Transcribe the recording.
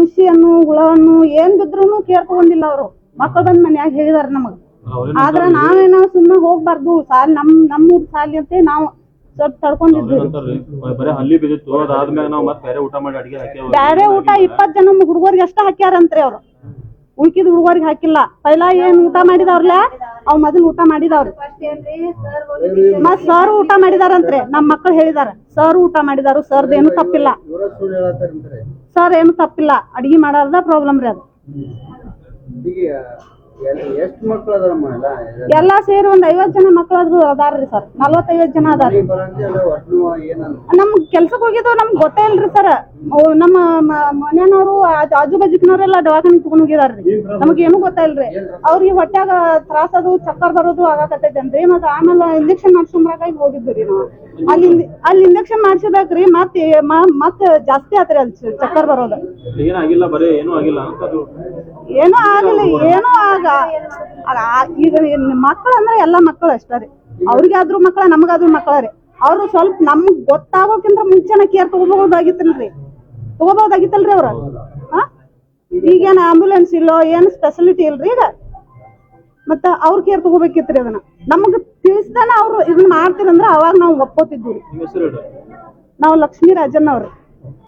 ಖುಷಿಯನ್ನು ಹುಳವನ್ನು ಏನ್ ಬಿದ್ರು ಕೇರ್ ತಗೊಂಡಿಲ್ಲ ಅವರು. ಮಕ್ಕಳು ಬಂದ್ ಮನ್ಯಾಗ ಹೇಳಿದಾರ ನಮಗ್. ಆದ್ರ ನಾವೇನೋ ಸುಮ್ಮನೆ ಹೋಗ್ಬಾರ್ದು ಸಾಲಿ ನಮ್ಮೂರ್ ಸಾಲಿ ಅಂತ ನಾವು ಸ್ವಲ್ಪ ತಡ್ಕೊಂಡಿದ್ವಿ. ಬ್ಯಾರೆ ಊಟ 20 ಜನ ಹುಡುಗರಿಗೆ ಅಷ್ಟ ಹಾಕ್ಯಾರಂತ್ರಿ ಅವ್ರು. ಉಳ್ಕಿದ್ ಹುಡುಗರಿಗೆ ಹಾಕಿಲ್ಲ. ಪೈಲಾ ಏನ್ ಊಟ ಮಾಡಿದವ್ರಲ್ಲ ಅವ್ ಮೊದಲು ಊಟ ಮಾಡಿದವ್ರು. ಮತ್ ಸರ್ ಊಟ ಮಾಡಿದಾರಂತ್ರಿ. ನಮ್ ಮಕ್ಳು ಹೇಳಿದಾರ ಸರ್ ಊಟ ಮಾಡಿದಾರು. ಸರ್ದ ಏನು ತಪ್ಪಿಲ್ಲ. ಸರ್ ಏನು ತಪ್ಪಿಲ್ಲ. ಅಡಿಗೆ ಮಾಡಾರ್ದ ಪ್ರಾಬ್ಲಮ್ ರೀ ಅದು. ಎಲ್ಲಾ ಸೇರಿ ಒಂದ್ 50 ಜನ ಮಕ್ಳು ಅದಾರ್ರಿ ಸರ್. 45 ಜನ ಅದಾರ. ನಮ್ಗ್ ಕೆಲ್ಸಕ್ ಹೋಗಿದ್ದು ನಮ್ಗ್ ಗೊತ್ತೇ ಇಲ್ರಿ ಸರ್. ನಮ್ಮ ಮನೆಯವ್ರು ಆಜು ಬಾಜುಕಿನವ್ರೆಲ್ಲ ದವಾಖಾನಿಗ್ ತಗೊಂಡ್ ಹೋಗಿದಾರ್ರಿ. ನಮಗ್ ಏನು ಗೊತ್ತಿಲ್ರಿ. ಅವ್ರಿಗೆ ಹೊಟ್ಯಾಗ ತ್ರಾಸ ಅದು ಚಕ್ಕರ್ ಬರೋದು ಆಗಾಕತ್ತೈತೇನ್ರಿ. ಮತ್ ಆಮೇಲೆ ಇಂಜೆಕ್ಷನ್ ಮಾಡ್ಸ್ಕೊಂಬರಾಕ ಹೋಗಿದ್ವಿ ನಾವು. ಅಲ್ಲಿ ಇಂಜೆಕ್ಷನ್ ಮಾಡ್ಸಿದಾಕ್ರಿ ಮತ್ ಜಾಸ್ತಿ ಆತ್ರಿ ಅಲ್ಲಿ ಚಕ್ಕರ್ ಬರೋದು. ಏನೂ ಆಗಿಲ್ಲ. ಏನೂ ಈಗ ಮಕ್ಕಳು ಅಂದ್ರೆ ಎಲ್ಲಾ ಮಕ್ಕಳು ಅಷ್ಟೇ ರೀ. ಅವ್ರಿಗಾದ್ರು ಮಕ್ಕಳ ನಮಗಾದ್ರು ಮಕ್ಕಳ ರೀ. ಅವ್ರು ಸ್ವಲ್ಪ ನಮ್ಗ್ ಗೊತ್ತಾಗೋಕ್ಕಿಂತ ಮುಂಚೆನ ಕೇರ್ ತಗೋಬಹುದಾಗಿತ್ತಲ್ರಿ ಅವ್ರ. ಈಗೇನ್ ಆಂಬುಲೆನ್ಸ್ ಇಲ್ಲೋ ಏನ್ ಸ್ಪೆಷಾಲಿಟಿ ಇಲ್ರಿ ಈಗ. ಮತ್ತ ಅವ್ರ ಕೇರ್ ತಗೋಬೇಕಿತ್ರಿ. ಅದನ್ನ ನಮಗ್ ತಿಳಿಸ್ದಾನ ಅವ್ರು ಇದನ್ನ ಮಾಡ್ತೀರಂದ್ರ ಅವಾಗ ನಾವು ಒಪ್ಕೋತಿದ್ವಿ. ನಾವು ಲಕ್ಷ್ಮೀ ರಾಜನ್ ಅವ್ರಿ.